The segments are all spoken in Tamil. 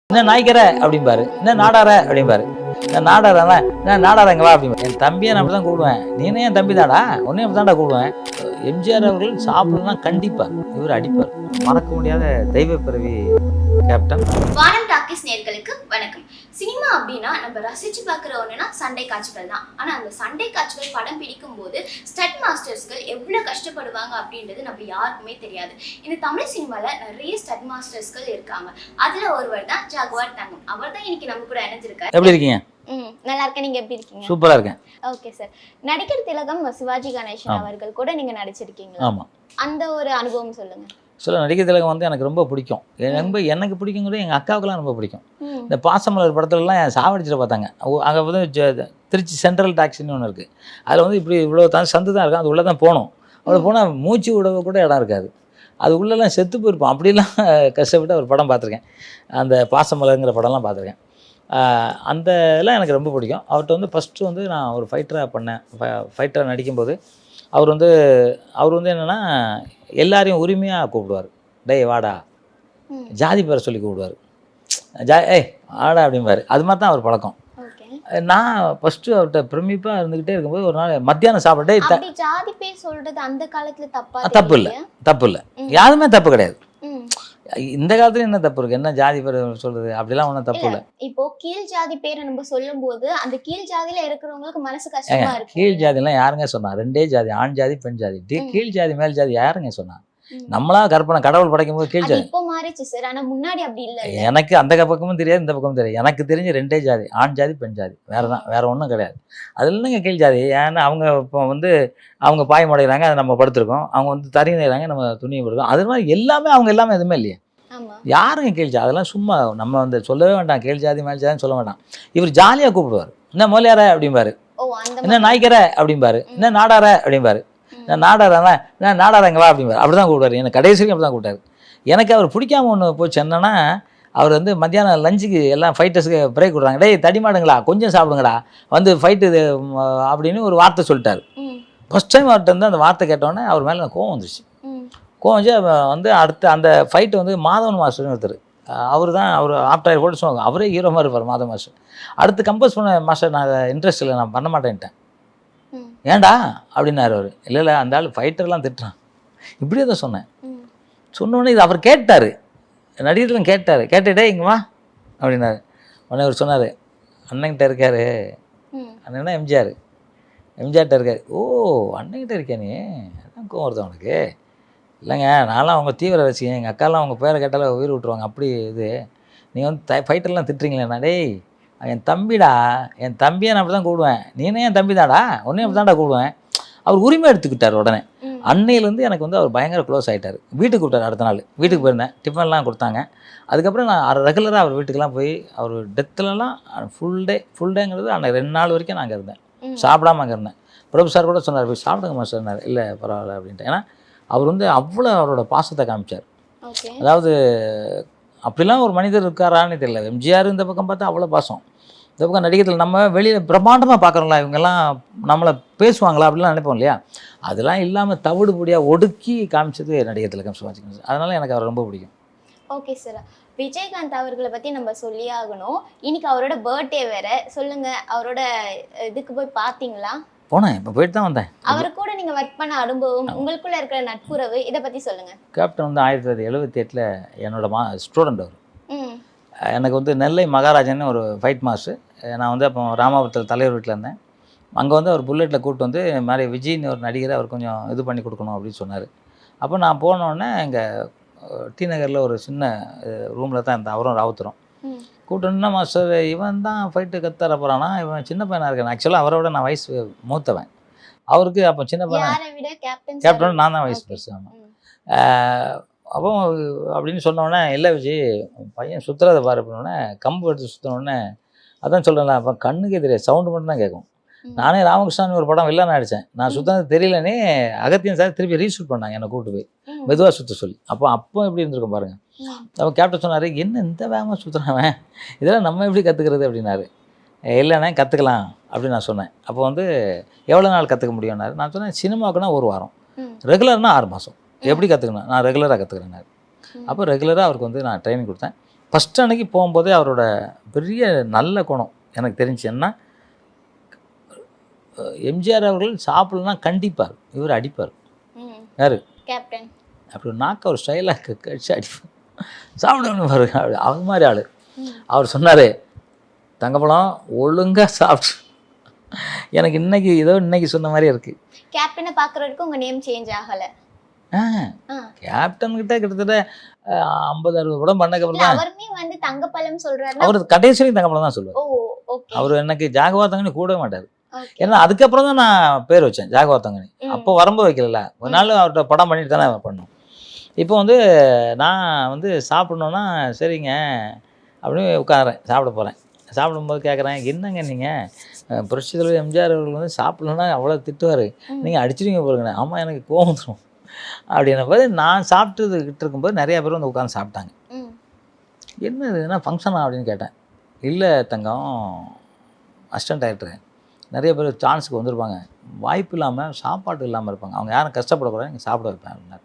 என்ன நாய்க்கற அப்படிம்பாரு, என்ன நாடார அப்படிம்பாரு. நான் நாடாரா, நான் நாடாரங்க வா அப்படிம்பாரு. என் தம்பியை நான் அப்படி தான் கூப்பிடுவேன். நீனே என் தம்பி தாடா, உன்னையும் அப்படி தான்டா கூப்பிடுவேன். எம்ஜிஆர் அவர்கள் சாப்பிடலாம் கண்டிப்பார், இவர் அடிப்பார். மறக்க முடியாத தெய்வ பிறவி கேப்டன். வானம் டாக்கீஸ் நேயர்களுக்கு வணக்கம். சினிமா அப்படின்னா நம்ம ரசிச்சு பார்க்குற ஒன்றுனா சண்டை காட்சிகள் தான். ஆனால் அந்த சண்டை காட்சிகள் படம் பிடிக்கும் போது ஸ்டட் மாஸ்டர்ஸ்கள் எவ்வளோ கஷ்டப்படுவாங்க அப்படின்றது நம்ம யாருக்குமே தெரியாது. இந்த தமிழ் சினிமாவில் நிறைய ஸ்டட் மாஸ்டர்ஸ்கள் இருக்காங்க. அதில் ஒருவர் தான் ஜாகுவார் தங்கம். அவர் தான் இன்னைக்கு நம்ம கூட இணைஞ்சிருக்காரு. எப்படி இருக்கீங்க? நல்லா இருக்கேன். நீங்க எப்படி இருக்கீங்க? சூப்பரா இருக்கேன். Okay sir. நடிகர் திலகம் சிவாஜி கணேசன் அவர்கள் கூட நீங்க நடிச்சிருக்கீங்க. ஆமா. அந்த ஒரு அனுபவம் சொல்லுங்க. நடிகர் திலகம் வந்து எனக்கு ரொம்ப பிடிக்கும். எனக்கு பிடிக்குங்கிறது எங்கள் அக்காவுக்குலாம் ரொம்ப பிடிக்கும். இந்த பாசமலர் படத்துலலாம் சாவடிச்சிட்டு பார்த்தாங்க. அங்கே வந்து திருச்சி சென்ட்ரல் டாக்ஸின்னு ஒன்று இருக்குது. அதில் வந்து இப்படி இவ்வளோ தான் சந்து தான் இருக்கும், அது உள்ளே தான் போகணும். அவ்வளோ போனால் மூச்சு விடவ கூட இடம் இருக்காது. அது உள்ளெல்லாம் செத்து போயிருப்போம். அப்படிலாம் கஷ்டப்பட்டு ஒரு படம் பார்த்துருக்கேன். அந்த பாசமலருங்கிற படம்லாம் பார்த்துருக்கேன். அந்த இதெல்லாம் எனக்கு ரொம்ப பிடிக்கும். அவர்கிட்ட வந்து ஃபஸ்ட்டு வந்து நான் ஒரு ஃபைட்டராக பண்ணேன். ஃபைட்டராக நடிக்கும்போது அவர் வந்து என்னென்னா எல்லாரையும் உரிமையாக கூப்பிடுவார். டேய் வாடா, ஜாதி பேரை சொல்லி கூப்பிடுவார். ஏய் ஆடா அப்படிம்பாரு. அது மாதிரி தான் அவர் பழக்கம். நான் ஃபஸ்ட்டு அவர்கிட்ட பிரமிப்பாக இருந்துக்கிட்டே இருக்கும்போது ஒரு நாள் மத்தியானம் சாப்பிட்டே ஜாதி பேர் சொல்றது அந்த காலத்துல தப்பு இல்லை, யாருமே தப்பு கிடையாது. இந்த காலத்துல என்ன தப்பு இருக்கு? என்ன ஜாதி பேர் சொல்றது? அப்படிலாம் ஒன்றும் தப்பு இல்லை. இப்போ கீழ் ஜாதி பேரை நம்ம சொல்லும் போது அந்த கீழ் ஜாதியில இருக்கிறவங்களுக்கு மனசு கஷ்டமா இருக்கு. கீழ் ஜாதிலாம் யாருங்க சொன்னா? ரெண்டே ஜாதி, ஆண் ஜாதி பெண் ஜாதி. கீழ் ஜாதி மேல் ஜாதி யாருங்க சொன்னா? நம்மளா கற்பனை, கடவுள் படைக்கும் போது கீழ் ஜாதி. இப்போ மாறிச்சு சார், ஆனா முன்னாடி அப்படி இல்லை. எனக்கு அந்த பக்கமும் தெரியாது, இந்த பக்கமும் தெரியாது. எனக்கு தெரிஞ்ச ரெண்டே ஜாதி, ஆண் ஜாதி பெண் ஜாதி. வேற ஒன்றும் கிடையாது. அதுல இல்லைங்க கீழ் ஜாதி. ஏன்னா அவங்க இப்போ வந்து அவங்க பாய் முடைகிறாங்க, அதை நம்ம படுத்துருக்கோம். அவங்க வந்து தறி நெய்கிறாங்க, நம்ம துணியை படுக்கோம். அது மாதிரி அவங்க எல்லாமே எதுவுமே இல்லையே. யாருங்க கீழ் ஜாதி? அதெல்லாம் சும்மா நம்ம வந்து சொல்லவே வேண்டாம். கீழ் ஜாதி மேல் ஜாதின்னு சொல்ல வேண்டாம். இவர் ஜாலியாக கூப்பிடுவார். என்ன மொழியார அப்படிம்பாரு, என்ன நாய்க்கற அப்படிம்பாரு, என்ன நாடார அப்படிம்பாரு. நான் நாடாரா, நான் நாடாரங்க வா அப்படிம்பாரு. அப்படி தான் கூப்பிடுவார். எனக்கு கடைசிக்கு அப்படி தான் கூப்பிட்டாரு. எனக்கு அவர் பிடிக்காம ஒன்று போச்சு. என்னன்னா, அவர் வந்து மத்தியானம் லஞ்சுக்கு எல்லாம் ஃபைட்டர்ஸுக்கு பிரேக் விடுறாங்க. டேய் தடிமாடுங்களா, கொஞ்சம் சாப்பிடுங்கடா, வந்து ஃபைட்டு அப்படின்னு ஒரு வார்த்தை சொல்லிட்டார். ஃபஸ்ட் டைம் அவர்கிட்ட வந்து அந்த வார்த்தை கேட்டோன்னே அவர் மேலே கோவம் வந்துச்சு. கோவம் வந்து அடுத்து அந்த ஃபைட்டு வந்து மாதவன் மாஸ்டர்னு ஒருத்தர், அவர் ஆப்டர் போட்டு சொல்லுவாங்க. அவரே ஹீரோ மாதிரி இருப்பார் மாதவன் மாஸ்டர். அடுத்து கம்போஸ் பண்ண மாஸ்டர் நான் இன்ட்ரெஸ்ட் இல்லை, நான் பண்ண மாட்டேன்ட்டேன். ஏன்டா அப்படின்னாரு அவர். இல்லை அந்த ஆள் ஃபைட்டர்லாம் திட்டுறான், இப்படியே தான் சொன்னேன். சொன்னோடனே இது அவர் கேட்டார், நடிகர்களும் கேட்டுட்டே இங்கே வா அப்படின்னாரு. உடனே அவர் சொன்னார், அண்ணன்கிட்ட இருக்காரு. அண்ணன்னா எம்ஜிஆர்கிட்ட இருக்காரு. ஓ அண்ணன்கிட்ட இருக்கே நீ, அதான் கோவம் வருது அவனுக்கு. இல்லைங்க நான்லாம் அவங்க தீவிர ரசிகன், எங்கள் அக்காலாம் அவங்க பேரை கேட்டாலும் உயிர் விட்டுருவாங்க. அப்படி இது நீங்கள் வந்து ஃபைட்டர்லாம் திட்டுறீங்களேண்ணா? டேய் என் தம்பிடா, என் தம்பியை நான் அப்படி தான் கூப்பிடுவேன். நீனே என் தம்பி தாடா, உன்னையும் அப்படி தான்டா கூப்பிடுவேன். அவர் உரிமை எடுத்துக்கிட்டார் உடனே. அன்னையிலேருந்து எனக்கு வந்து அவர் பயங்கர க்ளோஸ் ஆகிட்டார். வீட்டுக்கு கூப்பிட்டார். அடுத்த நாள் வீட்டுக்கு போயிருந்தேன், டிஃபன்லாம் கொடுத்தாங்க. அதுக்கப்புறம் நான் ரெகுலராக அவர் வீட்டுக்கெலாம் போய், அவர் டெத்துலலாம் ஃபுல் டேங்கிறது அன்றைக்கி 2 நாள் வரைக்கும் நான் அங்கே இருந்தேன், சாப்பிடாம அங்கே இருந்தேன். பிரபு சார் கூட சொன்னார், போய் சாப்பிடுங்க மாஸ்டர்னார். இல்லை பரவாயில்ல அப்படின்ட்டு. ஏன்னா அவர் வந்து அவ்வளோ அவரோட பாசத்தை காமிச்சார். அதாவது அப்படிலாம் ஒரு மனிதர் இருக்காரான்னு தெரியல. எம்ஜிஆர் இந்த பக்கம் பார்த்தா அவ்வளோ பாசம், இந்த பக்கம் நடிகத்தில் நம்ம வெளியில் பிரம்மாண்டமாக பார்க்குறோம்ல, இவங்கெல்லாம் நம்மளை பேசுவாங்களா அப்படிலாம் நினைப்போம் இல்லையா? அதெல்லாம் இல்லாமல் தவிடுபடியாக ஒடுக்கி காமிச்சது நடிகர் திலகம் சிவாஜி கணேசன். அதனால் எனக்கு அவர் ரொம்ப பிடிக்கும். ஓகே சார், விஜயகாந்த் அவர்களை பற்றி நம்ம சொல்லி ஆகணும். இன்னைக்கு அவரோட பர்த்டே வேற. சொல்லுங்க, அவரோட இதுக்கு போய் பார்த்தீங்களா? போனேன், இப்போ போயிட்டு தான் வந்தேன். அவர் கூட நீங்கள் ஒர்க் பண்ண அனுபவம், உங்களுக்குள்ள இருக்கிற நட்புறவு, இதை பற்றி சொல்லுங்கள். கேப்டன் வந்து 1978 என்னோட ஸ்டூடெண்ட் அவர். எனக்கு வந்து நெல்லை மகாராஜன்னு ஒரு ஃபைட் மாஸ்டர். நான் வந்து அப்போ ராமாபுரத்தில் தலைவர் வீட்டில் இருந்தேன். அங்கே வந்து அவர் புல்லட்டில் கூப்பிட்டு வந்து இது மாதிரி விஜய்னு ஒரு நடிகரை அவர் கொஞ்சம் இது பண்ணி கொடுக்கணும் அப்படின்னு சொன்னார். அப்போ நான் போனோடனே எங்கள் டி நகரில் ஒரு சின்ன ரூமில் தான் இருந்தேன். அவரும் ராவுத்தரும் கூப்பிட்டு, மாஸ்டர் இவன் தான் ஃபைட்டு கற்றுத்தர போகிறானா, இவன் சின்ன பையனாக இருக்கேன். ஆக்சுவலாக அவரோட நான் வயசு மூத்தவன். அவருக்கு அப்போ சின்ன பையன், கேப்டன் நான் தான் வயசு பெருசு. ஆமாம். அப்போ அப்படின்னு சொன்னோடனே, இல்லை விஜய் பையன் சுற்றுறதை பாரு அப்படின்னோடனே, கம்பு எடுத்து சுற்றினோடனே, அதான் சொல்கிறேன்ல, அப்போ கண்ணுக்கே தெரியாது, சவுண்டு மட்டும் தான் கேட்கும். நானே ராமகிருஷ்ணன் ஒரு படம் வில்லன் அடித்தேன். நான் சுற்றினது தெரியலனே, அகத்தியன் சார் திருப்பி ரீஷூட் பண்ணாங்க, என்னை கூப்பிட்டு போய் மெதுவாக சுற்ற சொல்லி. அப்போ எப்படி இருந்திருக்கும் பாருங்கள். அப்போ கேப்டன் சொன்னார், என்ன இந்த வேகமாக சுற்றுறவன், இதெல்லாம் நம்ம எப்படி கற்றுக்கிறது அப்படின்னாரு. இல்லைண்ணே கற்றுக்கலாம் அப்படின்னு நான் சொன்னேன். அப்போ வந்து எவ்வளோ நாள் கற்றுக்க முடியும்னாரு. நான் சொன்னேன், சினிமாவுக்குன்னா 1 வாரம், ரெகுலர்னா 6 மாதம். எப்படி கற்றுக்கணும்? நான் ரெகுலராக கற்றுக்கிறேன்னாரு. அப்போ ரெகுலராக அவருக்கு வந்து நான் ட்ரைனிங் கொடுத்தேன். ஃபஸ்ட்டு அன்னைக்கு போகும்போதே அவரோட பெரிய நல்ல குணம் எனக்கு தெரிஞ்சு என்ன, எம்ஜிஆர் அவர்கள் சாப்பிடலன்னா கண்டிப்பார், இவர் அடிப்பார். யார்? கேப்டன். அப்படி நாக்க ஒரு ஸ்டைலாக கடிச்சு அடிப்பார். சாப்பிடணும் பாருங்க, அப்படி அது மாதிரி ஆள். அவர் சொன்னார், தங்கப்பழம் ஒழுங்காக சாப்பிட்டு, எனக்கு இன்னைக்கு சொன்ன மாதிரியே இருக்குது. கேப்டனை பார்க்குறதுக்கு உங்கள் நேம் சேஞ்ச் ஆகலை? கேப்டன் கிட்ட கிட்டத்தட்ட 50-60 படம் பண்ணக்கப்புறம் தான் அவருமே வந்து தங்கப்பழம் சொல்றாரு. அவர் கடைசி தங்கப்பழம் தான் சொல்லுவார். ஓ ஓகே. அவர் எனக்கு ஜாகுவா தங்கனி கூடவே மாட்டார். ஏன்னா அதுக்கப்புறம் தான் நான் பேர் வச்சேன் ஜாகுவா தங்கனி. அப்போ வரும்போது வைக்கல, ஒரு நாள் அவர்கிட்ட படம் பண்ணிட்டு தானே பண்ணோம். இப்போ வந்து நான் வந்து சாப்பிட்ணுன்னா சரிங்க அப்படின்னு உட்காரேன், சாப்பிட போகிறேன். சாப்பிடும்போது கேட்குறேன், என்னங்க நீங்கள் புரட்சி தலைவர் எம்ஜிஆர் அவர்கள் வந்து சாப்பிட்லன்னா அவ்வளோ திட்டுவார், நீங்கள் அடிச்சிடுவீங்க போலுங்கண்ணே. ஆமாம், எனக்கு கோவம் வந்துடும் அப்படின்ன போது நான் சாப்பிட்டுக்கிட்டு இருக்கும்போது நிறையா பேர் வந்து உட்காந்து சாப்பிட்டாங்க. என்ன இதுனா ஃபங்க்ஷனா அப்படின்னு கேட்டேன். இல்லை தங்கம், அசிஸ்டன்ட் டைரக்டரு நிறைய பேர் சான்ஸுக்கு வந்திருப்பாங்க, வாய்ப்பு இல்லாமல் சாப்பாடு இல்லாமல் இருப்பாங்க, அவங்க யாரும் கஷ்டப்படக்கூடாது, நீங்கள் சாப்பிட வைப்பேன் அப்படின்னாரு.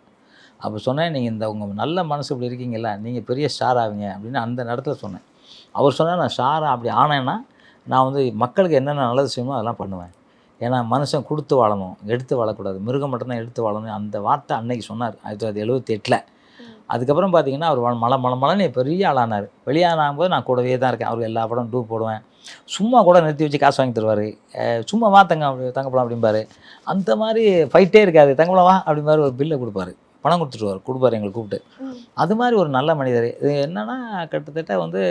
அப்போ சொன்னேன், நீங்கள் உங்கள் நல்ல மனசு இப்படி இருக்கீங்களா, நீங்கள் பெரிய ஸ்டார் ஆவீங்க அப்படின்னு அந்த இடத்துல சொன்னேன். அவர் சொன்னார், நான் ஸ்டாராக அப்படி ஆனேன்னா நான் வந்து மக்களுக்கு என்னென்ன நல்லது செய்யணுமோ அதெல்லாம் பண்ணுவேன். ஏன்னா மனுஷன் கொடுத்து வாழணும், எடுத்து வாழக்கூடாது, மிருகம் மட்டும்தான் எடுத்து வாழணும். அந்த வார்த்தை அன்னைக்கு சொன்னார் 1978. அதுக்கப்புறம் பார்த்தீங்கன்னா அவர் மலன்னு பெரிய ஆளானார். வெளியாகும் போது நான் கூடவே தான் இருக்கேன். அவர் எல்லா படம் டூ போடுவேன், சும்மா கூட நிறுத்தி வச்சு காசு வாங்கி தருவார். சும்மா வா தங்கப்பழம் அப்படிம்பாரு. அந்த மாதிரி ஃபைட்டே இருக்காது, தங்கப்பழம் வா அப்படிம்பாரு. ஒரு பில்லை கொடுப்பாரு, பணம் கொடுப்பாரு எங்களை கூப்பிட்டு. அது மாதிரி ஒரு நல்ல மனிதர். இது என்னென்னா கிட்டத்தட்ட வந்து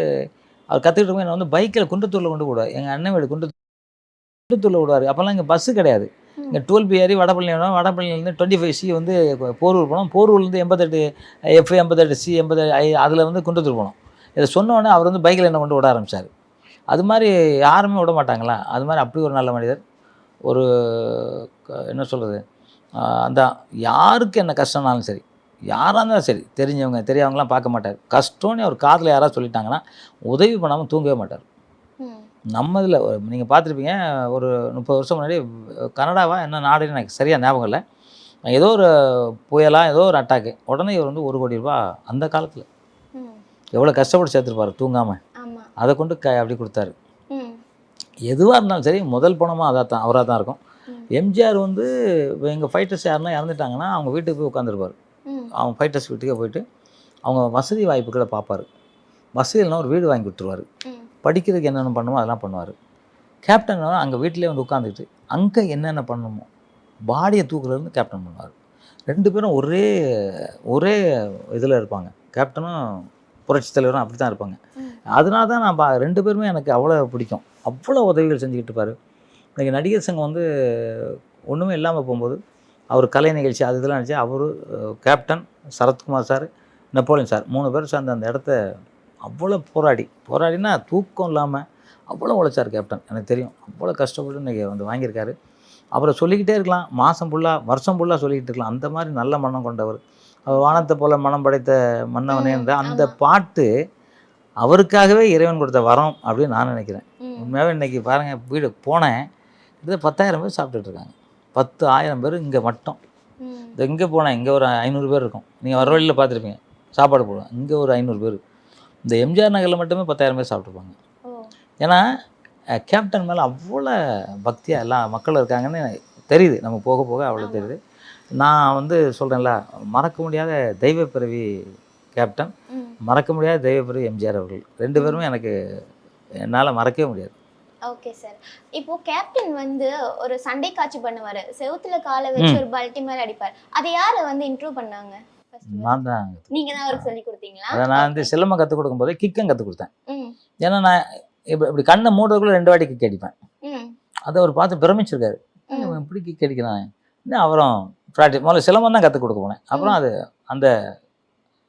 அவர் கற்றுக்கிட்டு போய் நான் வந்து பைக்கில் குன்றத்தூரில் கொண்டு விடுவார். எங்கள் அண்ணன் வீடு குன்றத்தூரில் விடுவார். அப்போல்லாம் இங்கே பஸ்ஸு கிடையாது. இங்கே 12B ஏறி வடபழனி வேணும், வடபழனிலேருந்து 25C வந்து போரூர் போனோம், போரூர்லேருந்து 88F 88C 80 அதில் வந்து குன்றத்தூர் போனோம். இதை சொன்னோடனே அவர் வந்து பைக்கில் என்ன கொண்டு விட ஆரம்பித்தார். அது மாதிரி யாருமே விட மாட்டாங்களா, அது மாதிரி அப்படி ஒரு நல்ல மனிதர். ஒரு என்ன சொல்கிறது, அந்த யாருக்கு என்ன கஷ்டம்னாலும் சரி, யாராக இருந்தாலும் சரி, தெரிஞ்சவங்க தெரியாதவங்களாம் பார்க்க மாட்டார். கஷ்டம்னு அவர் காதில் யாராவது சொல்லிட்டாங்கன்னா உதவி பண்ணாமல் தூங்கவே மாட்டார். நம்ம இதில் நீங்கள் பார்த்துருப்பீங்க, ஒரு 30 வருஷம் முன்னாடி கனடாவா என்ன நாடுன்னு எனக்கு சரியாக ஞாபகம் இல்லை, ஏதோ ஒரு புயலாக ஏதோ ஒரு அட்டாக்கு, உடனே இவர் வந்து 1 கோடி ரூபா அந்த காலத்தில் எவ்வளோ கஷ்டப்பட்டு சேர்த்துருப்பார் தூங்காமல், அதை கொண்டு அப்படி கொடுத்தாரு. எதுவாக இருந்தாலும் சரி முதல் பணமாக அவராக தான் இருக்கும். எம்ஜிஆர் வந்து எங்கள் ஃபைட்டர்ஸ் யாருன்னா இறந்துட்டாங்கன்னா அவங்க வீட்டுக்கு போய் உட்காந்துருப்பார். அவங்க ஃபைட்டர்ஸ் வீட்டுக்கே போயிட்டு அவங்க வசதி வாய்ப்புகளை பார்ப்பார். வசதி இல்லைனா ஒரு வீடு வாங்கி கொடுத்துருவார். படிக்கிறதுக்கு என்னென்ன பண்ணுமோ அதெல்லாம் பண்ணுவார். கேப்டன் அங்கே வீட்டிலே வந்து உட்காந்துக்கிட்டு அங்கே என்னென்ன பண்ணணுமோ பாடியை தூக்குறதுலேருந்து கேப்டன் பண்ணுவார். 2 பேரும் ஒரே இதில் இருப்பாங்க. கேப்டனும் புரட்சி தலைவரும் அப்படி தான் இருப்பாங்க. அதனால தான் நான் 2 பேருமே எனக்கு அவ்வளோ பிடிக்கும். அவ்வளோ உதவிகள் செஞ்சுக்கிட்டு இருப்பார். இன்றைக்கி நடிகர் சங்கம் வந்து ஒன்றுமே இல்லாமல் போகும்போது அவர் கலை நிகழ்ச்சி அது இதெல்லாம் நினச்சி அவர், captain, Sarathkumar sir, Napoleon sir 3 பேர் சேர்ந்து அந்த இடத்த அவ்வளோ போராடினா தூக்கம் இல்லாமல் அவ்வளோ உழைச்சார் கேப்டன். எனக்கு தெரியும், அவ்வளோ கஷ்டப்பட்டு இன்றைக்கி வந்து வாங்கியிருக்காரு. அப்புறம் சொல்லிக்கிட்டே இருக்கலாம், மாதம் ஃபுல்லாக வருஷம் ஃபுல்லாக சொல்லிக்கிட்டு இருக்கலாம். அந்த மாதிரி நல்ல மனம் கொண்டவர். அவர் வானத்தை போல மனம் படைத்த மன்னவனேன்ற அந்த பாட்டு அவருக்காகவே இறைவன் கொடுத்த வரம் அப்படின்னு நான் நினைக்கிறேன். உண்மையாகவே இன்றைக்கி பாருங்கள், வீடு போனேன், இது 10,000 பேர் சாப்பிட்டுட்ருக்காங்க. 10,000 பேர் இங்கே மட்டும். இங்கே போனேன், இங்கே ஒரு 500 பேர் இருக்கும். நீங்கள் வர வழியில் பார்த்துருப்பீங்க, சாப்பாடு போடுவேன், இங்கே ஒரு 500 பேர். இந்த எம்ஜிஆர் நகரில் மட்டுமே 10,000 பேர் சாப்பிட்ருப்பாங்க. ஏன்னா கேப்டன் மேலே அவ்வளோ பக்தியாக எல்லா மக்களும் இருக்காங்கன்னு தெரியுது. நம்ம போக போக அவ்வளோ தெரியுது. நான் வந்து சொல்கிறேன்ல, மறக்க முடியாத தெய்வ பிறவி கேப்டன், மறக்க முடியாத தெய்வ பிறவி எம்ஜிஆர் அவர்கள். 2 பேருமே எனக்கு என்னால் மறக்கவே முடியாது. Okay sir. இப்போ கேப்டன் வந்து ஒரு சண்டை காட்சி பண்ணுவார், செவுத்துல காலை வச்சு ஒரு பல்ட்டி மாதிரி அடிப்பார். அதை யாரை வந்து இன்ட்ரூவ் பண்ணாங்க? நான் தான். நீங்கள் தான் அவருக்கு சொல்லி கொடுத்தீங்களா? அதை நான் வந்து சிலம்பம் கற்றுக் கொடுக்கும்போதே கிக்கும் கற்றுக் கொடுத்தேன். ஏன்னா நான் இப்படி கண்ணை மூடுறதுக்குள்ள 2 வாட்டி கிக் அடிப்பேன். அதை அவர் பார்த்து பிரமிச்சிருக்காரு, இப்படி கிக் அடிக்கிறான். இன்னும் அவரும் ப்ராக்டிஸ் முதல்ல சிலம்பம் தான் கற்றுக் கொடுக்க போனேன். அப்புறம் அந்த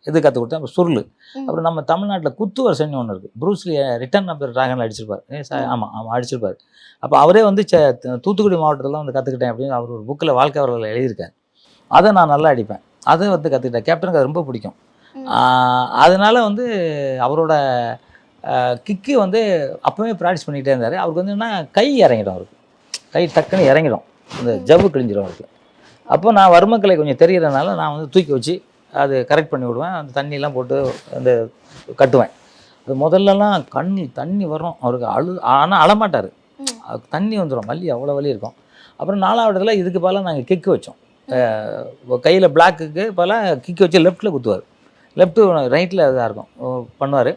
இது கற்றுக் கொடுத்தேன். அப்புறம் சுருள். அப்புறம் நம்ம தமிழ்நாட்டில் குத்து வரிசைன்னு ஒன்று இருக்குது. ப்ரூஸ்லி ரிட்டர்ன் ஆஃப் த ட்ராகனில் அடிச்சிருப்பார். ஆமாம் அடிச்சிருப்பார். அப்போ அவரே வந்து தூத்துக்குடி மாவட்டத்தில் வந்து கற்றுக்கிட்டேன் அப்படின்னு அவர் ஒரு புக்கில் வாழ்க்கை வரலாறு எழுதியிருக்காரு. அதை நான் நல்லா அடிப்பேன். அதை வந்து கற்றுக்கிட்டேன். கேப்டனுக்கு அது ரொம்ப பிடிக்கும். அதனால வந்து அவரோட கிக்கு வந்து அப்போவே ப்ராக்டிஸ் பண்ணிக்கிட்டே இருந்தார். அவருக்கு வந்து என்னன்னா கை இறங்கிடும், அவருக்கு கை டக்குன்னு இறங்கிடும், இந்த ஜவ்வு கிழிஞ்சிடும் அவருக்கு. அப்போ நான் வர்மக்கலை கொஞ்சம் தெரிகிறதுனால நான் வந்து தூக்கி வச்சு அது கரெக்ட் பண்ணி விடுவேன். அந்த தண்ணியெலாம் போட்டு அந்த கட்டுவேன். அது முதல்லலாம் தண்ணி வரும் அவருக்கு ஆனால் அழமாட்டார். தண்ணி வந்துடும், வலி அவ்வளோ வலி இருக்கும். அப்புறம் 4ஆவதுல இதுக்கு பதிலாக நாங்கள் கிக்கு வச்சோம். கையில் பிளாக்குக்கு பதிலாக கிக்கு வச்சு லெஃப்ட்டில் குத்துவார். லெஃப்ட்டு ரைட்டில் இதாக இருக்கும் பண்ணுவார்.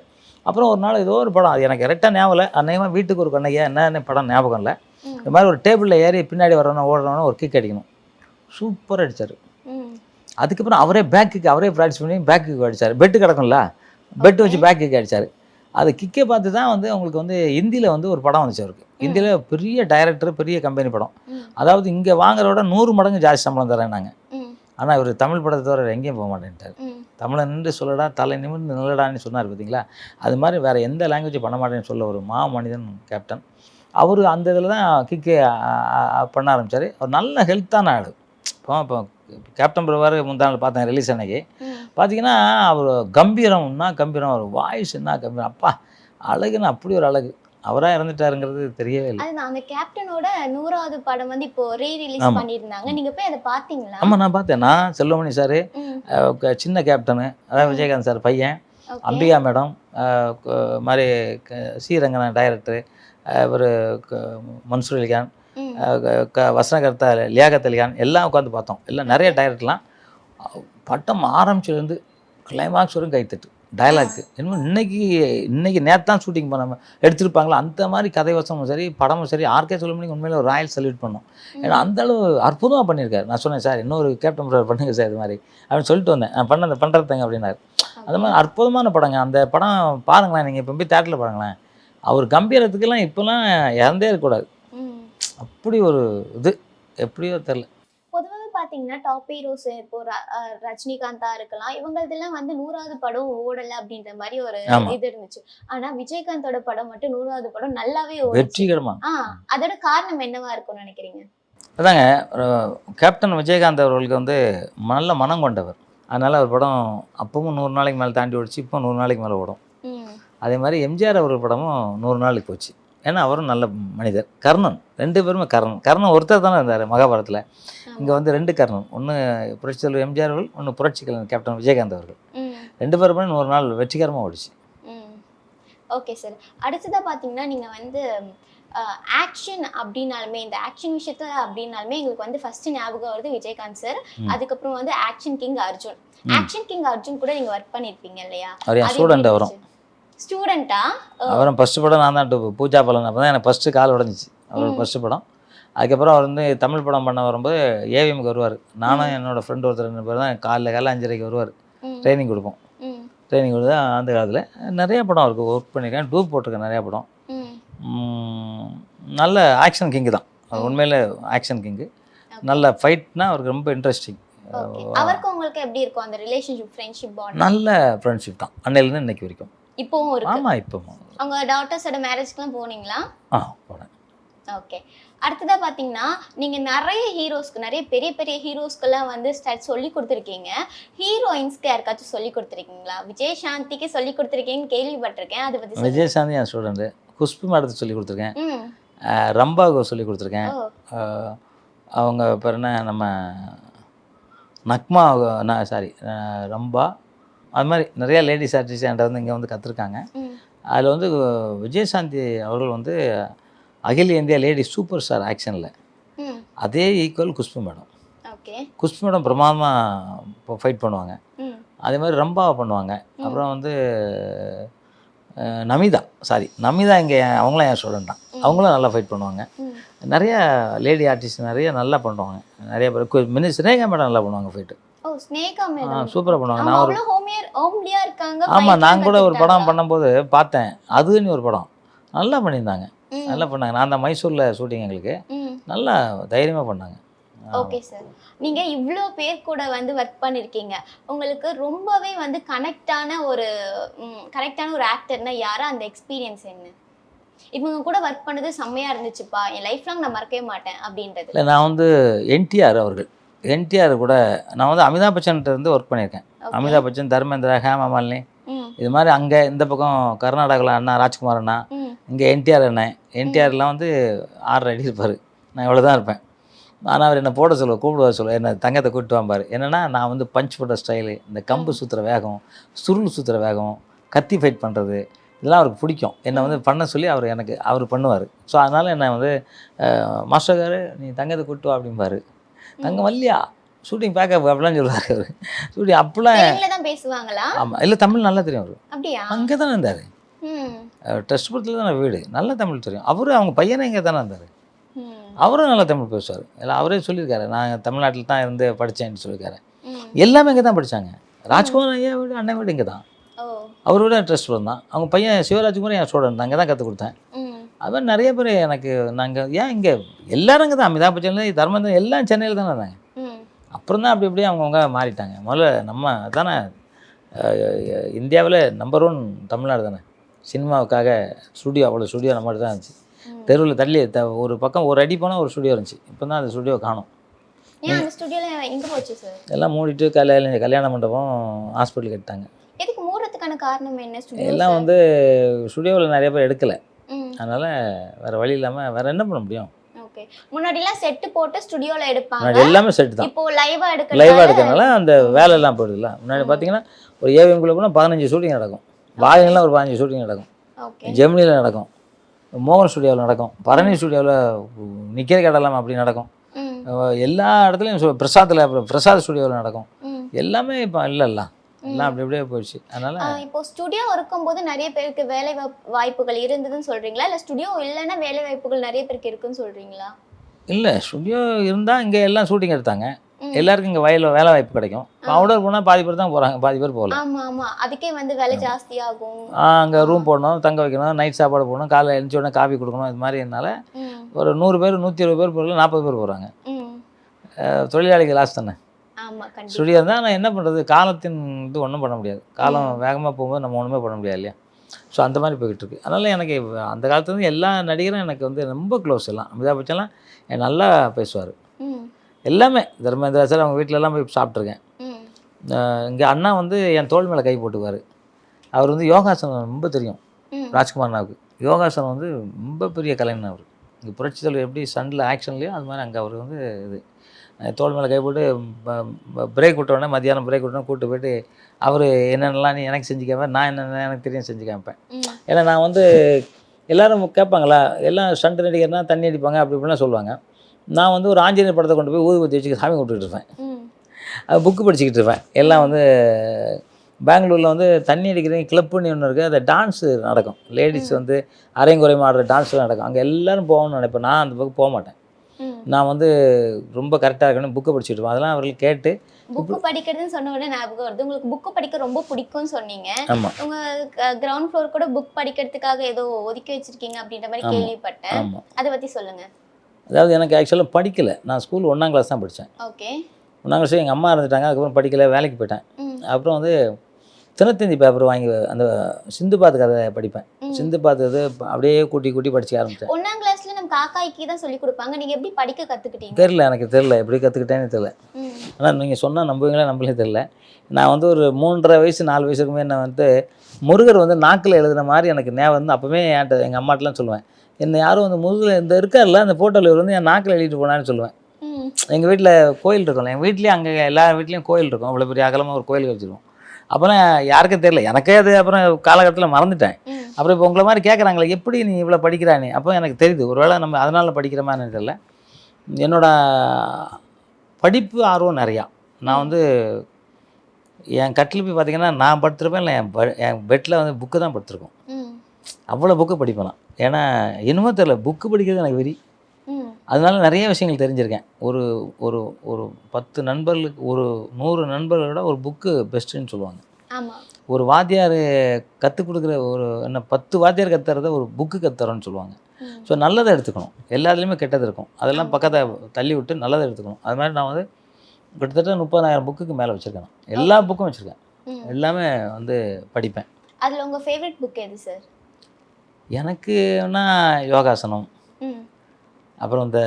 அப்புறம் ஒரு நாள் ஏதோ ஒரு படம், அது எனக்கு கரெக்டாக ஞாபகம் இல்லை. அநேகமாக வீட்டுக்கு ஒரு கண்ணையா என்ன படம் ஞாபகம் இல்லை. இந்த மாதிரி ஒரு டேபிளில் ஏறி பின்னாடி வர்றவன ஓடுறவன ஒரு கிக் அடிக்கணும். சூப்பராக அடித்தார். அதுக்கப்புறம் அவரே ப்ராக்டிஸ் பண்ணி பேக்குக்கு அடித்தார். பெட்டு கிடக்கும்ல, பெட்டு வச்சு பேக்குக்கு அடித்தார். அது கிக்கை பார்த்து தான் வந்து அவங்களுக்கு வந்து ஹிந்தியில் வந்து ஒரு படம் வந்துச்சு அவருக்கு. ஹிந்தியில் பெரிய டைரக்டர், பெரிய கம்பெனி படம். அதாவது இங்கே வாங்குறத விட 100 மடங்கு ஜாஸ்தி சம்பளம் தரேன்னாங்க. ஆனால் இவர் தமிழ் படத்தை தவிர எங்கேயும் போக மாட்டேன்ட்டார். தமிழை நின்று சொல்லடா, தலை நிமிர்ந்து நில்லடான்னு சொன்னார் பார்த்தீங்களா. அது மாதிரி வேறு எந்த லாங்குவேஜ் பண்ண மாட்டேன்னு சொல்ல ஒரு மனிதன் கேப்டன். அவர் அந்த இதில் தான் கிக்கு பண்ண ஆரம்பித்தார். அவர் நல்ல ஹெல்த்தான ஆள். இப்போ கேப்டன் பிரபார் முந்தா நாள் பார்த்தேன் ரிலீஸ் அன்னைக்கு. பார்த்தீங்கன்னா அவர் கம்பீரம், அவர் வாய்ஸ் என்ன கம்பீரம், அப்பா அழகுன்னு அப்படி ஒரு அழகு. அவராக இறந்துட்டாருங்கிறது தெரியவே இல்லை. அதுதான் அந்த கேப்டனோட 100வது படம் வந்து இப்போ ரீரிலீஸ் பண்ணியிருந்தாங்க. நீங்கள் போய் அதை பார்த்தீங்களா? ஆமாம், நான் பார்த்தேன். நான் செல்வமணி சார், சின்ன கேப்டனு, அதாவது விஜயகாந்த் சார் பையன், அம்பிகா மேடம், மாதிரி ஸ்ரீரங்கன் டைரக்டரு, இவர் மன்சூர் அலிகான், வசனகர்த்தா லியாகத் அலிகான் எல்லாம் உட்காந்து பார்த்தோம். எல்லாம் நிறைய டைரக்டர்லாம் பட்டம் ஆரம்பிச்சிலேருந்து கிளைமாக்ஸ் வரும் கைத்தட்டு டயலாக்கு. இன்னும் இன்னைக்கு நேற்று தான் ஷூட்டிங் பண்ண எடுத்துருப்பாங்களா அந்த மாதிரி கதை வசமும் சரி படமும் சரி. ஆர்கே செல்வமணிக்கு உண்மையில் ஒரு ராயல் சல்யூட் பண்ணோம். ஏன்னா அந்தளவு அற்புதமாக பண்ணியிருக்காரு. நான் சொன்னேன் சார் இன்னொரு கேப்டன் பிரதர் பண்ணுங்க சார் இது மாதிரி அப்படின்னு சொல்லிட்டு வந்தேன். நான் பண்ணுறதுங்க அப்படின்னாரு. அது மாதிரி அற்புதமான படங்க. அந்த படம் பாருங்களேன், நீங்கள் இப்போ போய் தேட்டரில் பாருங்களேன். அவர் கம்பீரத்துக்கெல்லாம் இப்போலாம் இறந்தே இருக்கக்கூடாது. அப்படி ஒரு இது எப்படியோ தெரில. பொதுவாக பார்த்தீங்கன்னா டாப் ஹீரோஸ் இப்போ ரஜினிகாந்தா இருக்கலாம், இவங்களதெல்லாம் வந்து 100வது படம் ஓடலை அப்படின்ற மாதிரி ஒரு இது இருந்துச்சு. ஆனால் விஜயகாந்தோட படம் மட்டும் 100வது படம் நல்லாவே வெற்றிகரமா. அதோட காரணம் என்னவா இருக்கும்னு நினைக்கிறீங்க? அதாங்க, கேப்டன் விஜயகாந்த் அவர்களுக்கு வந்து நல்ல மனம் கொண்டவர். அதனால் அவர் படம் அப்பவும் 100 நாளைக்கு மேலே தாண்டி ஓடிச்சு, இப்போ 100 நாளைக்கு மேலே ஓடும். அதே மாதிரி எம்ஜிஆர் அவர்கள் படமும் 100 நாளைக்கு போச்சு. ஏன்னா அவரும் நல்ல மனிதர். கர்ணன் 2 பேருமே கர்ணன் ஒருத்தர் தானே இருந்தார் மகாபாரத்தில். இங்கே வந்து 2 கர்ணன், ஒன்று புரட்சி தலைவர் எம்ஜிஆர் அவர்கள், ஒன்று புரட்சி கலைஞர் கேப்டன் விஜயகாந்த் அவர்கள். 2 பேருமே 100 நாள் வெற்றிகரமாக ஓடிச்சு. Okay sir. அடுத்ததாக பார்த்தீங்கன்னா நீங்கள் வந்து ஆக்ஷன் அப்படின்னாலுமே, இந்த ஆக்ஷன் விஷயத்த அப்படின்னாலுமே எங்களுக்கு வந்து ஃபர்ஸ்ட் ஞாபகம் வருது விஜயகாந்த் சார். அதுக்கப்புறம் வந்து action king Arjun. Action king Arjun கூட நீங்கள் ஒர்க் பண்ணியிருப்பீங்க இல்லையா? ஸ்டூடெண்ட் அவரும். ஸ்டூடெண்டா? அவரும் ஃபஸ்ட்டு படம் நான் தான் பூஜா பலன். அப்போ தான் எனக்கு ஃபஸ்ட்டு கால் உடஞ்சிச்சு. அவர் ஃபஸ்ட்டு படம். அதுக்கப்புறம் அவர் வந்து தமிழ் படம் பண்ண வரும்போது ஏவிஎம்க்கு வருவார். நானும் என்னோடய ஃப்ரெண்டு ஒருத்தர் 2 பேர் தான் காலைல 5:30 வருவார். ட்ரைனிங் கொடுப்போம். ட்ரைனிங் கொடுத்து அந்த காலத்தில் நிறைய படம் அவருக்கு ஒர்க் பண்ணியிருக்கேன். டூப் போட்டிருக்கேன் நிறையா படம். நல்ல ஆக்ஷன் கிங்கு தான் அவர். உண்மையில் ஆக்ஷன் கிங்கு. நல்ல ஃபைட்னா அவருக்கு ரொம்ப இன்ட்ரெஸ்டிங். அவருக்கு உங்களுக்கு எப்படி இருக்கும் அந்த ரிலேஷன்ஷிப், ஃப்ரெண்ட்ஷிப் பாண்ட்? நல்ல ஃப்ரெண்ட்ஷிப் தான் அன்னையிலேருந்து இன்னைக்கு வரைக்கும். இப்போவும் இருக்கு? ஆமாம், இப்போவும். அவங்க டாட்டர்ஸோட மேரேஜ்க்குலாம் போனீங்களா? போனேன். ஓகே. அடுத்ததாக பார்த்தீங்கன்னா நீங்கள் நிறைய பெரிய பெரிய ஹீரோஸ்க்கெல்லாம் வந்து சொல்லி கொடுத்துருக்கீங்க. ஹீரோயின்ஸ்க்கு யாருக்காச்சும் சொல்லி கொடுத்துருக்கீங்களா? விஜயசாந்திக்கு சொல்லி கொடுத்துருக்கீங்கன்னு கேள்விப்பட்டிருக்கேன். அதை பற்றி விஜயசாந்தி என் ஸ்டூடெண்ட்டு. குஷ்பு மேடத்துக்கு சொல்லி கொடுத்துருக்கேன். ரம்பாவுக்கு சொல்லி கொடுத்துருக்கேன். அவங்க பேர் என்ன, நம்ம நக்மா, ரம்பா, அது மாதிரி நிறையா லேடிஸ் ஆர்டிஸ்ட் என்கிட்ட வந்து இங்கே வந்து கற்றுருக்காங்க. அதில் வந்து விஜயசாந்தி அவர்கள் வந்து அகில இந்தியா லேடி சூப்பர் ஸ்டார் ஆக்ஷனில் அதே equal Khushbu madam. Khushbu madam பிரமாதமாக இப்போ ஃபைட் பண்ணுவாங்க. அதே மாதிரி ரம்பாவை பண்ணுவாங்க. அப்புறம் வந்து நமிதா இங்கே அவங்களும் என் ஸ்டூடெண்ட் தான். அவங்களும் நல்லா ஃபைட் பண்ணுவாங்க. நிறையா லேடி ஆர்டிஸ்ட் நிறைய நல்லா பண்ணுவாங்க. நிறைய பேர் ஸ்னேகா மேடம் நல்லா பண்ணுவாங்க ஃபைட்டு. சூப்பராக பண்ணுவாங்க. நான் ஒரு ஆமாம், நான் கூட ஒரு படம் பண்ணும்போது பார்த்தேன். அதுன்னு ஒரு படம் நல்லா பண்ணியிருந்தாங்க, நல்லா பண்ணாங்க. நான் தான் மைசூரில் ஷூட்டிங் எங்களுக்கு. நல்லா தைரியமாக பண்ணாங்க. Okay sir. நீங்கள் இவ்வளோ பேர் கூட வந்து ஒர்க் பண்ணியிருக்கீங்க. உங்களுக்கு ரொம்பவே வந்து கரெக்டான ஒரு ஆக்டர்னா யாரா? அந்த எக்ஸ்பீரியன்ஸ் என்ன? இவங்க கூட ஒர்க் பண்ணது செம்மையாக இருந்துச்சுப்பா, என் லைஃப் லாங் நான் மறக்கவே மாட்டேன் அப்படின்றது. இல்லை, நான் வந்து என்டிஆர் கூட நான் வந்து அமிதாப் பச்சன்கிட்ட இருந்து ஒர்க் பண்ணியிருக்கேன். அமிதாப் பச்சன், தர்மேந்திரா, ஹேமா மாலினி, இது மாதிரி. அங்கே இந்த பக்கம் கர்நாடகாவில் அண்ணா ராஜ்குமார் அண்ணா, இங்கே என்டிஆர் அண்ணன். என்டிஆர்லாம் வந்து 6 அடி இருப்பார், நான் இவ்வளோ தான் இருப்பேன். ஆனால் அவர் என்னை போட கூப்பிடுவார் என்னை தங்கத்தை கூப்பிட்டு வாம்பார். என்னென்னா நான் வந்து பஞ்ச் போட்ட ஸ்டைலு, இந்த கம்பு சுற்றுற வேகம், சுருள் சுற்றுற வேகம், கத்தி ஃபைட் பண்ணுறது, இதெல்லாம் அவருக்கு பிடிக்கும். என்னை வந்து பண்ண சொல்லி அவர் பண்ணுவார். ஸோ அதனால் என்னை வந்து மாஸ்டர் காரு நீ தங்கத்தை கூட்டு வா அப்படிம்பாரு. தங்கம் வரலையா ஷூட்டிங் பேக்கப் அப்படிலாம் சொல்லுவார் அவர். ஷூட்டிங் அப்போலாம் தெலுங்குல தான் பேசுவாங்களா? ஆமாம், இல்லை தமிழ் நல்லா தெரியும் அவர். அப்படியா? அங்கே தானே இருந்தார். ம். டெஸ்ட்புரத்தில் தானே வீடு. நல்லா தமிழ் தெரியும். அவங்க பையனே இங்கே தானே இருந்தார். ம். அவரும் நல்லா தமிழ் பேசுவார். எல்லாம் அவரே சொல்லியிருக்காரு, நான் தமிழ்நாட்டில் தான் இருந்து படித்தேன்னு சொல்லியிருக்காரு. ம். எல்லாமே இங்கே தான் படித்தாங்க. ராஜ்குமார் ஐயா வீடு அண்ணன் வீடு இங்கே தான். ஓ. அவர் விட டெஸ்ட்புரம் தான். அவங்க பையன் சிவராஜ்குமார் என் ஸ்டூடெண்ட் தான். அங்கே தான் கற்றுக் கொடுத்தேன். ம். அது மாதிரி நிறைய பேர் எனக்கு நாங்கள் ஏன் இங்கே எல்லாரும் இங்கே தான். அமிதாப் பச்சன், தர்மேந்திரன் எல்லாம் சென்னையில் தானே இருந்தாங்க. ம். அப்புறம் தான் அப்படி இப்படி அவங்கவுங்க மாறிட்டாங்க. முதல்ல நம்ம தானே இந்தியாவில் நம்பர் 1 தமிழ்நாடு தானே. சினிமாவுக்காக ஸ்டுடியோ, அவ்வளோ ஸ்டுடியோ நம்மகிட்ட தான் இருந்துச்சு. தெருவில் தள்ளி ஒரு பக்கம் ஒரு அடி போனால் ஒரு ஸ்டுடியோ இருந்துச்சு. இப்போ தான் அந்த ஸ்டுடியோ காணும். ஏன் அந்த ஸ்டுடியோல எங்க போச்சு சார்? எல்லாம் மூடிட்டு கல்யாண மண்டபம் ஹாஸ்பிட்டல் கட்டாங்க. எதுக்கு மூடுறதுக்கான காரணம் என்ன? ஸ்டுடியோ எல்லாம் வந்து ஸ்டுடியோவில் நிறைய பேர் எடுக்கலை. ம். அதனால் வேறு வழி இல்லாமல் வேறு என்ன பண்ண முடியும். ஓகே. முன்னாடிலாம் செட் போட்டு ஸ்டுடியோல எடுப்பாங்க. முன்னாடி எல்லாமே செட் தான். இப்போ லைவா எடுக்கிறதுனால அந்த வேலையெல்லாம் போயிடுதுல. முன்னாடி பார்த்தீங்கன்னா ஒரு ஏவிஎம்குள்ளே போனால் 15 ஷூட்டிங் நடக்கும். வாயிலாம் ஒரு 15 ஷூட்டிங் நடக்கும். ஓகே. ஜெமினியில் நடக்கும், மோகன் ஸ்டுடியோவில் நடக்கும், பரணி ஸ்டுடியோவில் நிற்கிற கடலாம் அப்படி நடக்கும். ம். எல்லா இடத்துலையும் பிரசாத் ஸ்டுடியோவில் நடக்கும். ம். எல்லாமே இப்போ இல்லைல்ல, எல்லாம் அப்படி அப்படியே போயிடுச்சு. அதனால் இப்போ ஸ்டுடியோ இருக்கும்போது நிறைய பேருக்கு வேலை வாய்ப்புகள் இருந்ததுன்னு சொல்றீங்களா, இல்லை ஸ்டுடியோ இல்லைன்னா வேலை வாய்ப்புகள் நிறைய பேருக்கு இருக்குன்னு சொல்றீங்களா? இல்லை, ஸ்டுடியோ இருந்தால் இங்கே எல்லாம் ஷூட்டிங் எடுத்தாங்க. ம். எல்லாருக்கும் இங்கே வேலை வாய்ப்பு கிடைக்கும். அவுடர் போனால் பாதி பேர் தான் போகிறாங்க, பாதி பேர் போகல. ஆமா ஆமா, அதுக்கே வந்து விலை ஜாஸ்தி ஆகும். அங்கே ரூம் போடணும், தங்க வைக்கணும், நைட் சாப்பாடு போடணும், காலையில் எழுந்த உடனே காஃபி கொடுக்கணும். இது மாதிரினால ம். ஒரு 100 பேர் 120 பேர் போகல, 40 பேர் போகிறாங்க. ம். தொழிலாளிகள் லாஸ் தானே. ஆமா கண்டிப்பா. ஸ்டுடியோ இருந்தால் நான் என்ன பண்ணுறது, காலத்தின் இது ஒன்றும் பண்ண முடியாது. காலம் வேகமாக போகும்போது நம்ம ஒன்றுமே பண்ண முடியாது இல்லையா. ஸோ அந்த மாதிரி போய்கிட்டு இருக்கு. அதனால் எனக்கு அந்த காலத்துலேருந்து எல்லா நடிகரும் எனக்கு வந்து ரொம்ப க்ளோஸ். எல்லாம் அமிதாப் பச்சன்லாம் நல்லா பேசுவார். ம். எல்லாமே தர்மேந்திரா சார் அவங்க வீட்டிலலாம் போய் சாப்பிட்ருக்கேன். ம். இங்கே அண்ணா வந்து என் தோள் மேலே கை போட்டுக்குவார். அவர் வந்து யோகாசனம் ரொம்ப தெரியும். ம். ராஜ்குமார் அண்ணாவுக்கு யோகாசனம் வந்து ரொம்ப பெரிய கலைஞர் அவர். இங்கே புரட்சி தலைவர் எப்படி சண்டில் ஆக்ஷன்லையோ அது மாதிரி அங்கே அவர் வந்து இது தோள் மேலே கை போட்டு பிரேக் விட்டோடனே, மத்தியானம் பிரேக் விட்டோன்னே கூப்பிட்டு போய்ட்டு அவர் என்னென்னலாம் நீ எனக்கு செஞ்சு கேட்பேன், நான் என்னென்ன எனக்கு தெரியும் செஞ்சு கேட்பேன். ம். ஏன்னா நான் வந்து எல்லோரும் கேட்பாங்களா, எல்லாம் ஸ்டண்ட் நடிகர்னா தண்ணி அடிப்பாங்க அப்படி இப்படிலாம் சொல்லுவாங்க. நான் வந்து ஒரு ஆஞ்சநேயர் படத்தை கொண்டு போய் ஊதுபத்தி வச்சு சாமி கும்பிட்டுக்கிட்டு இருப்பேன். ம். புக்கு படிச்சுக்கிட்டு இருப்பேன். எல்லாம் வந்து பெங்களூரில் வந்து தண்ணி அடிக்கிறவங்க கிளப்புன்னு ஒன்று இருக்குது. அது டான்ஸு நடக்கும். லேடிஸ் வந்து அரைங்குறைமா ஆடுற டான்ஸ்லாம் நடக்கும். அங்கே எல்லோரும் போகணும்னு நினைப்பேன். நான் அந்த பக்கம் போக மாட்டேன். ம். நான் வந்து ரொம்ப கரெக்டாக இருக்கணும், புக்கை படிச்சுட்டு இருப்பேன். அதெல்லாம் அவர்கள் கேட்டு புக்கு படிக்கிறதுன்னு சொன்ன உடனே ஞாபகம் வருது. உங்களுக்கு புக்கு படிக்க ரொம்ப பிடிக்கும்னு சொன்னீங்க. ஆமாம் உங்க கிரவுண்ட் ஃப்ளோர் கூட புக் படிக்கிறதுக்காக ஏதோ ஒதுக்கி வச்சிருக்கீங்க அப்படின்ற மாதிரி கேள்விப்பட்டேன். ஆமாம். அதை பத்தி சொல்லுங்க. அதாவது எனக்கு ஆக்சுவலாக படிக்கலை. நான் ஸ்கூல் 1ஆம் கிளாஸ் தான் படித்தேன். ஓகே. 1ஆம் கிளாஸ் எங்கள் அம்மா இருந்துட்டாங்க. அதுக்கப்புறம் படிக்கலை, வேலைக்கு போயிட்டேன். ம். அப்புறம் வந்து தினத்தந்தி பேப்பர் வாங்கி அந்த சிந்து பாத்து கதை படிப்பேன். சிந்து பாத்து இது அப்படியே கூட்டி கூட்டி படிக்க ஆரம்பித்தேன். 1ஆம் கிளாஸ்ல நம்ம காக்காய்க்கு தான் சொல்லி கொடுப்பாங்க. நீங்க எப்படி படிக்க கத்துக்கிட்டீங்க? எனக்கு தெரியல எப்படி கற்றுக்கிட்டேன்னு தெரியல. ம். ஆனால் நீங்கள் சொன்னால் நம்புவீங்களா நம்பளே தெரியல. நான் வந்து ஒரு 3.5 வயசு 4 வயசுக்குமே நான் வந்து முருகர் வந்து நாக்கில் எழுதுன மாதிரி எனக்கு ஞாபகம் வந்து அப்போவே என்கிட்ட எங்கள் அம்மாட்டெலாம் சொல்லுவேன். என்னை யாரும் வந்து முருகில் இந்த இருக்கார்ல அந்த ஃபோட்டோவில் இவர் வந்து என் நாக்கில் எழுதிட்டு போனான்னு சொல்லுவேன். ம். எங்கள் வீட்டில் கோயில் இருக்கும்ல, எங்கள் வீட்லேயும் அங்கே எல்லா வீட்லேயும் கோயில் இருக்கும். அவ்வளோ பெரிய அகலமாக ஒரு கோயில் வச்சுருக்கோம். அப்போலாம் யாருக்கும் தெரியல, எனக்கே அது அப்புறம் காலகட்டத்தில் மறந்துட்டேன். ம். அப்புறம் இப்போ உங்களை மாதிரி கேட்குறாங்களே எப்படி நீ இவ்வளோ படிக்கிறானே, அப்போ எனக்கு தெரியுது ஒருவேளை நம்ம அதனால் படிக்கிற மாதிரி தெரியல. என்னோட படிப்பு ஆர்வம் நிறையா. நான் வந்து என் கட்டில் போய் பார்த்தீங்கன்னா நான் படுத்துருப்பேன், இல்லை என் பெட்டில் வந்து புக்கு தான் படுத்துருக்கோம். ம். அவ்வளோ புக்கு படிப்பேன் நான். ஏன்னா என்னமோ தெரியல, புக்கு படிக்கிறது எனக்கு வெறி. ம். அதனால நிறைய விஷயங்கள் தெரிஞ்சிருக்கேன். ஒரு ஒரு ஒரு 10 நண்பர்களுக்கு, ஒரு 100 நண்பர்களோட ஒரு புக்கு பெஸ்ட்டுன்னு சொல்லுவாங்க. ஆமா. ஒரு வாத்தியார் கற்றுக் கொடுக்குற ஒரு 10 வாத்தியார் கற்றுறத ஒரு புக்கு கற்றுறோன்னு சொல்லுவாங்க. ம். ஸோ நல்லதை எடுத்துக்கணும், எல்லாத்துலேயுமே கெட்டது இருக்கும். அதெல்லாம் பக்கத்தை தள்ளி விட்டு நல்லதை எடுத்துக்கணும். அது மாதிரி நான் வந்து கிட்டத்தட்ட 30,000 புக்குக்கு மேலே வச்சுருக்கேன். எல்லா புக்கும் வச்சுருக்கேன். ம். எல்லாமே வந்து படிப்பேன். அதுல உங்க ஃபேவரட் புக் எது சார்? எனக்குன்னா யோகாசனம், ம். அப்புறம் இந்த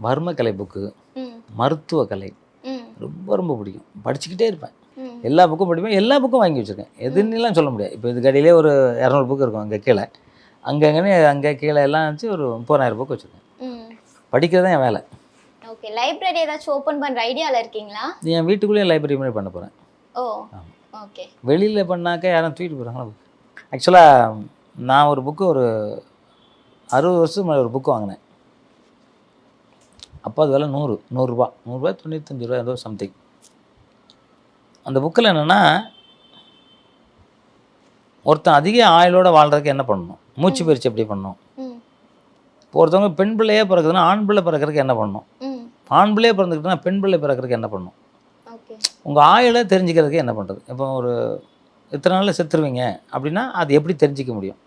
மர்மக்கலை புக்கு, ம். மருத்துவ கலை ம். ரொம்ப ரொம்ப பிடிக்கும். படிச்சுக்கிட்டே இருப்பேன். ம். எல்லா புக்கும் படிப்பேன். எல்லா புக்கும் வாங்கி வச்சுருக்கேன். எதுன்னெலாம் சொல்ல முடியாது. இப்போ இது கடையிலே ஒரு 200 புக்கு இருக்கும். அங்கே கீழே அங்கே கீழே எல்லாம் வச்சு ஒரு 30,000 புக்கு வச்சுருக்கேன். ம். படிக்கிறது தான் என் வேலை. ஓகே. லைப்ரரி ஏதாச்சும் ஓப்பன் பண்ற ஐடியால இருக்கீங்களா? என் வீட்டுக்குள்ளேயே லைப்ரரி மாதிரி பண்ண போகிறேன். ஓ. ஆமாம். ஓகே. வெளியில் பண்ணாக்க யாரும் தூக்கிட்டு போகிறாங்களா? ஆக்சுவலாக நான் ஒரு புக்கு ஒரு 60 வருஷத்துக்கு முன்னாடி ஒரு புக்கு வாங்கினேன். அப்போ அது விலை 100 நூறுரூவா 95 ரூபா ஏதோ சம்திங். அந்த புக்கில் என்னென்னா, ஒருத்தன் அதிக ஆயுளோட வாழ்கிறதுக்கு என்ன பண்ணணும், மூச்சு பயிற்சி எப்படி பண்ணணும், இப்போ ஒருத்தவங்க பெண் பிள்ளையே பிறக்குதுன்னா ஆண் பிள்ளை பிறக்கிறதுக்கு என்ன பண்ணணும், ஆண் பிள்ளையே பிறந்துக்கிட்டுனா பெண் பிள்ளை பிறக்கிறதுக்கு என்ன பண்ணணும், உங்கள் ஆயுளை தெரிஞ்சுக்கிறதுக்கு என்ன பண்ணுறது, இப்போ ஒரு இத்தனை நாளில் செத்துருவீங்க அப்படின்னா அது எப்படி தெரிஞ்சிக்க முடியும்.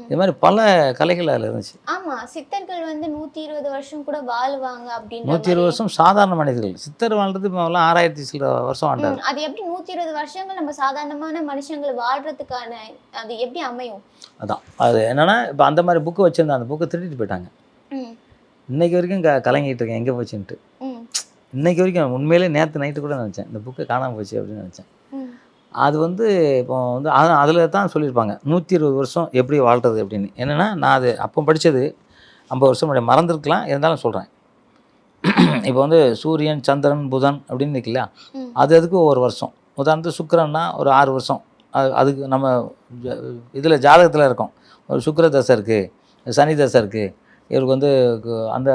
இது மாதிரி பல கலைகள் அதில் இருந்துச்சு. ஆமா, சித்தர்கள் வந்து 120 வருஷம் கூட வாழ்வாங்க அப்படின்னு. 120 வருஷம் சாதாரண மனிதர்கள். சித்தர் வாழ்றது இப்போலாம் 6000 சில வருஷம் ஆண்டார். அது எப்படி 120 வருஷங்கள் நம்ம சாதாரணமான மனுஷங்கள் வாழ்றதுக்கான அது எப்படி அமையும்? அதான் அது என்னன்னா, இப்போ அந்த மாதிரி புக்கு வச்சுருந்தேன். அந்த புக்கை திருடிட்டு போயிட்டாங்க. இன்னைக்கு வரைக்கும் கலங்கிட்டு இருக்கேன் எங்கே போச்சுன்ட்டு. இன்னைக்கு வரைக்கும் உண்மையிலே நேற்று நைட்டு கூட நினச்சேன் இந்த புக்கு காணாமல் போச்சு அப்படின்னு நினச்சேன். அது வந்து இப்போ வந்து அதில் தான் சொல்லியிருப்பாங்க 120 வருஷம் எப்படி வாழ்கிறது அப்படின்னு. என்னென்னா நான் அது அப்போ படித்தது 50 வருஷம் முன்னாடி, மறந்துருக்கலாம், இருந்தாலும் சொல்கிறேன். இப்போ வந்து சூரியன், சந்திரன், புதன் அப்படின்னு இருக்குல்ல, அதுக்கு ஒவ்வொரு வருஷம். உதாரணத்துக்கு சுக்கிரன்னா ஒரு 6 வருஷம். அதுக்கு நம்ம இதில் ஜாதகத்தில் இருக்கும். ஒரு சுக்கிர தசை இருக்குது, சனி தசை இருக்குது, இவருக்கு வந்து அந்த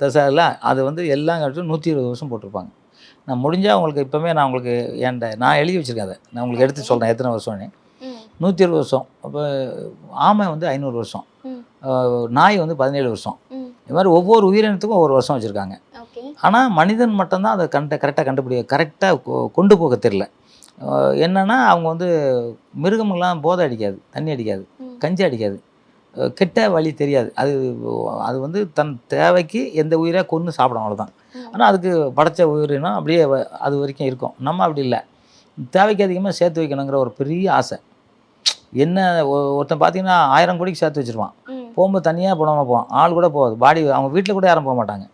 தசையில் அது வந்து எல்லாம் கழிச்சு 120 வருஷம் போட்டிருப்பாங்க. நான் முடிஞ்சால் உங்களுக்கு இப்போவே நான் உங்களுக்கு நான் எழுதி வச்சுருக்கேன். அதை நான் உங்களுக்கு எடுத்து சொல்கிறேன் எத்தனை வருஷம்னு. 120 வருஷம். அப்போ ஆமை வந்து 500 வருஷம், நாய் வந்து 17 வருஷம். இது மாதிரி ஒவ்வொரு உயிரினத்துக்கும் ஒவ்வொரு வருஷம் வச்சுருக்காங்க. ஆனால் மனிதன் மட்டும்தான் அதை கரெக்டாக கொண்டு போக தெரியல. என்னென்னா அவங்க வந்து மிருகமெல்லாம் போதை அடிக்காது, தண்ணி அடிக்காது, கஞ்சி அடிக்காது, கெட்ட வழி தெரியாது. அது வந்து தன் தேவைக்கு எந்த உயிராக கொன்று சாப்பிடும், அவ்வளோதான். ஆனால் அதுக்கு படைச்ச உயிரினம் அப்படியே அது வரைக்கும் இருக்கும். நம்ம அப்படி இல்லை, தேவைக்கு அதிகமாக சேர்த்து வைக்கணுங்கிற ஒரு பெரிய ஆசை. என்ன ஒருத்தன் பார்த்தீங்கன்னா 1000 கோடிக்கு சேர்த்து வச்சுருவான், போகும்போது தனியாக போடாமல் போவான், ஆள் கூட போகாது, பாடி அவங்க வீட்டில் கூட யாரும் போக மாட்டாங்க.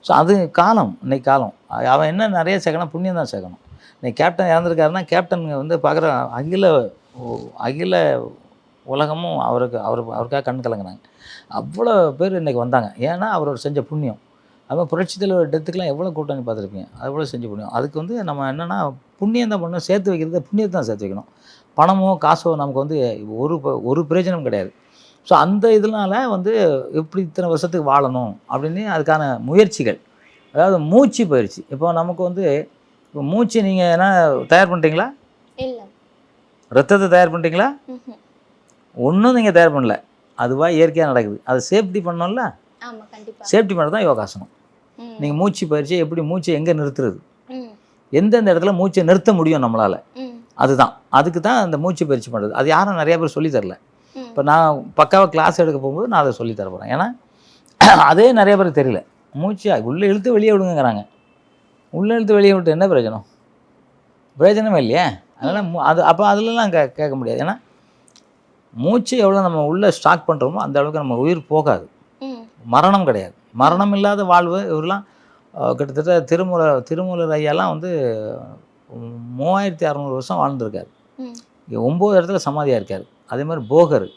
ஸோ அது காலம், இன்னைக்கு காலம். அவன் என்ன நிறைய சேர்க்கணும், புண்ணியம் தான் சேர்க்கணும். இன்னைக்கு கேப்டன் இறந்துருக்காருன்னா கேப்டன் வந்து பார்க்குற அகில உலகமும் அவருக்காக கண் கலங்கினாங்க. அவ்வளோ பேர் இன்றைக்கி வந்தாங்க. ஏன்னா அவரோட செஞ்ச புண்ணியம். அதுவும் புரட்சி தலைவர் டெத்துக்கெலாம் எவ்வளோ கூட்டணி பார்த்துருப்பீங்க, அவ்வளோ செஞ்ச புண்ணியம். அதுக்கு வந்து நம்ம என்னென்னா புண்ணியம் தான் பண்ணணும், சேர்த்து வைக்கிறது புண்ணியத்தை தான் சேர்த்து வைக்கணும். பணமோ காசோ நமக்கு வந்து ஒரு பிரயோஜனம் கிடையாது. ஸோ அந்த இதனால வந்து எப்படி இத்தனை வருஷத்துக்கு வாழணும் அப்படின்னு அதுக்கான முயற்சிகள், அதாவது மூச்சு பயிற்சி. இப்போ நமக்கு வந்து இப்போ மூச்சு நீங்கள் என்ன தயார் பண்ணிட்டீங்களா, இல்லை ரத்தத்தை தயார் பண்ணிட்டீங்களா, ஒன்றும் நீங்கள் தயார் பண்ணல, அதுவாக இயற்கையாக நடக்குது. அதை சேஃப்டி பண்ணோம்ல, சேஃப்டி பண்ணுறது தான் யோகாசனம். நீங்கள் மூச்சு பயிற்சி எப்படி மூச்சை எங்கே நிறுத்துறது, எந்தெந்த இடத்துல மூச்சை நிறுத்த முடியும் நம்மளால், அதுதான். அதுக்கு தான் அந்த மூச்சு பயிற்சி பண்ணுறது. அது யாரும் நிறையா பேர் சொல்லி தரல. இப்போ நான் பக்காவாக கிளாஸ் எடுக்க போகும்போது நான் அதை சொல்லி தர போகிறேன். ஏன்னா அதே நிறைய பேருக்கு தெரியல. மூச்சை உள்ளே இழுத்து வெளியே விடுங்கிறாங்க. உள்ளே இழுத்து வெளியே விட்டு என்ன பிரயோஜனம், பிரயோஜனமே இல்லையே. அதனால் அப்போ அதிலலாம் கேட்க முடியாது. ஏன்னா மூச்சு எவ்வளோ நம்ம உள்ளே ஸ்டாக் பண்ணுறோமோ அந்த அளவுக்கு நம்ம உயிர் போகாது, மரணம் கிடையாது. மரணம் இல்லாத வாழ்வு. இவரெலாம் கிட்டத்தட்ட திருமூலர் ஐயாலாம் வந்து 3600 வருஷம் வாழ்ந்துருக்காரு. 9 இடத்துல சமாதியாக இருக்கார். அதே மாதிரி போகர்,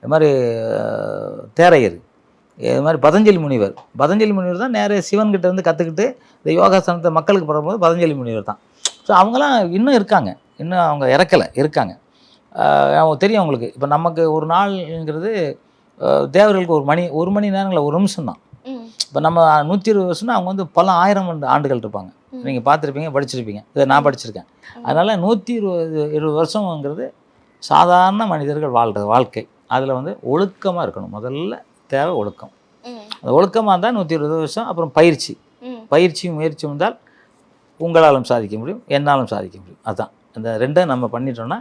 இது மாதிரி தேரையர், இது மாதிரி பதஞ்சலி முனிவர் தான் நேர சிவன்கிட்ட இருந்து கற்றுக்கிட்டு இந்த யோகாசனத்தை மக்களுக்கு படும்போது பதஞ்சலி முனிவர் தான். ஸோ அவங்களாம் இன்னும் இருக்காங்க, இன்னும் அவங்க இறக்கலை, இருக்காங்க. தெரியும் உங்களுக்கு. இப்போ நமக்கு ஒரு நாள்ங்கிறது தேவர்களுக்கு ஒரு மணி நேரங்கள ஒரு நிமிஷம் தான். இப்போ நம்ம 120 வருஷம்னா அவங்க வந்து பல 1000 ஆண்டுகள் இருப்பாங்க. நீங்கள் பார்த்துருப்பீங்க, படிச்சிருப்பீங்க. இதை நான் படிச்சிருக்கேன். அதனால் 120 வருஷங்கிறது சாதாரண மனிதர்கள் வாழ்கிற வாழ்க்கை. அதில் வந்து ஒழுக்கமாக இருக்கணும். முதல்ல தேவை ஒழுக்கம். அந்த ஒழுக்கமாக இருந்தால் 120 வருஷம். அப்புறம் பயிற்சியும் முயற்சியும் இருந்தால் உங்களாலும் சாதிக்க முடியும், என்னாலும் சாதிக்க முடியும். அதுதான். இந்த ரெண்டும் நம்ம பண்ணிட்டோம்னா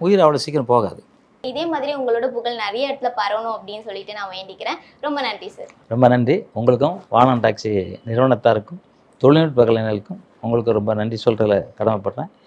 உயிர் அவ்வளோ சீக்கிரம் போகாது. இதே மாதிரி உங்களோட புகழ் நிறைய இடத்துல பரவணும் அப்படின்னு சொல்லிட்டு நான் வேண்டிக்கிறேன். ரொம்ப நன்றி சார். ரொம்ப நன்றி. உங்களுக்கும் வானம் டாக்ஸி நிறுவனத்தாருக்கும் தொழில்நுட்ப கலைஞர்களுக்கும் உங்களுக்கு ரொம்ப நன்றி சொல்கிறதுல கடமைப்படுறேன்.